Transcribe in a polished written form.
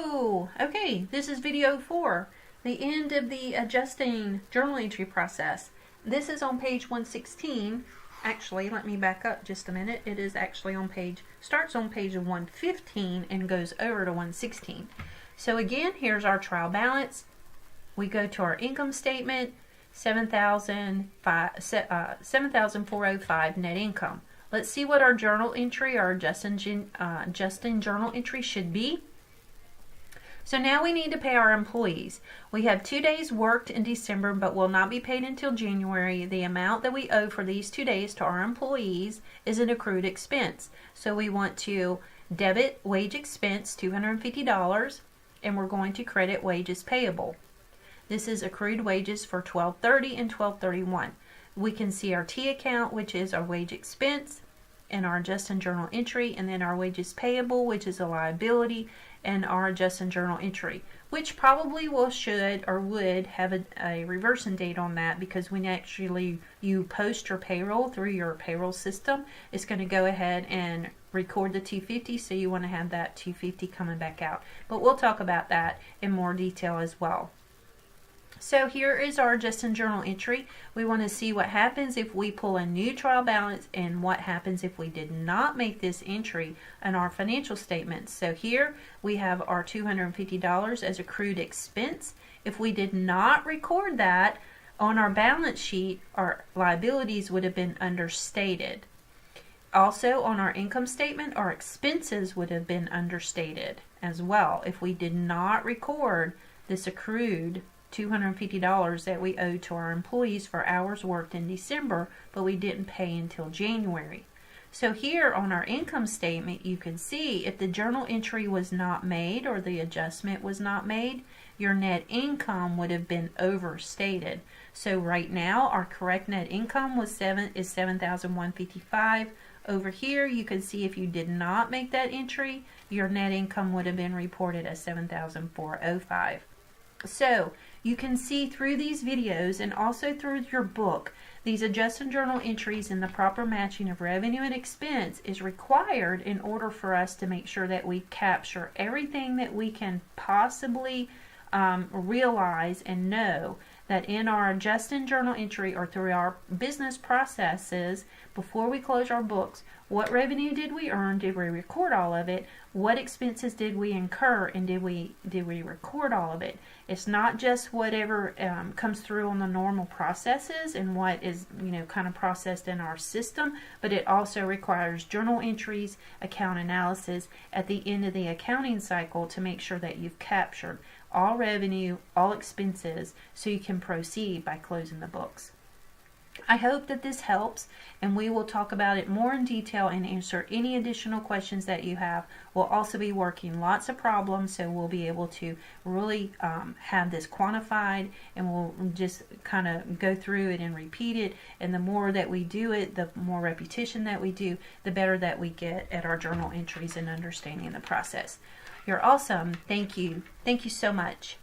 Hello! Okay, this is video 4, the end of the adjusting journal entry process. This is on page 116. Actually, let me back up just a minute. It is actually on starts on page 115 and goes over to 116. So again, here's our trial balance. We go to our income statement, $7,405 net income. Let's see what our journal entry, our adjusting journal entry should be. So now we need to pay our employees. We have 2 days worked in December but will not be paid until January. The amount that we owe for these 2 days to our employees is an accrued expense. So we want to debit wage expense, $250, and we're going to credit wages payable. This is accrued wages for 12/30 and 12/31. We can see our T account, which is our wage expense, and our adjusting journal entry, and then our wages payable, which is a liability, and our adjusting journal entry, which probably should have a reversing date on that, because when actually you post your payroll through your payroll system, it's going to go ahead and record the 250, so you want to have that 250 coming back out. But we'll talk about that in more detail as well. So here is our adjusting journal entry. We want to see what happens if we pull a new trial balance and what happens if we did not make this entry in our financial statements. So here we have our $250 as accrued expense. If we did not record that on our balance sheet, our liabilities would have been understated. Also on our income statement, our expenses would have been understated as well if we did not record this accrued $250 that we owe to our employees for hours worked in December, but we didn't pay until January. So here on our income statement, you can see if the journal entry was not made or the adjustment was not made, your net income would have been overstated. So right now, our correct net income is $7,155. Over here, you can see if you did not make that entry, your net income would have been reported as $7,405. So you can see through these videos and also through your book, these adjusting journal entries and the proper matching of revenue and expense is required in order for us to make sure that we capture everything that we can possibly realize and know that in our adjusting journal entry or through our business processes before we close our books, what revenue did we earn? Did we record all of it? What expenses did we incur, and did we record all of it? It's not just whatever comes through on the normal processes and what is kind of processed in our system, but it also requires journal entries, account analysis at the end of the accounting cycle to make sure that you've captured all revenue, all expenses, so you can proceed by closing the books. I hope that this helps, and we will talk about it more in detail and answer any additional questions that you have. We'll also be working lots of problems, so we'll be able to really have this quantified, and we'll just kind of go through it and repeat it, and the more that we do it, the more repetition that we do, the better that we get at our journal entries and understanding the process. You're awesome. Thank you. Thank you so much.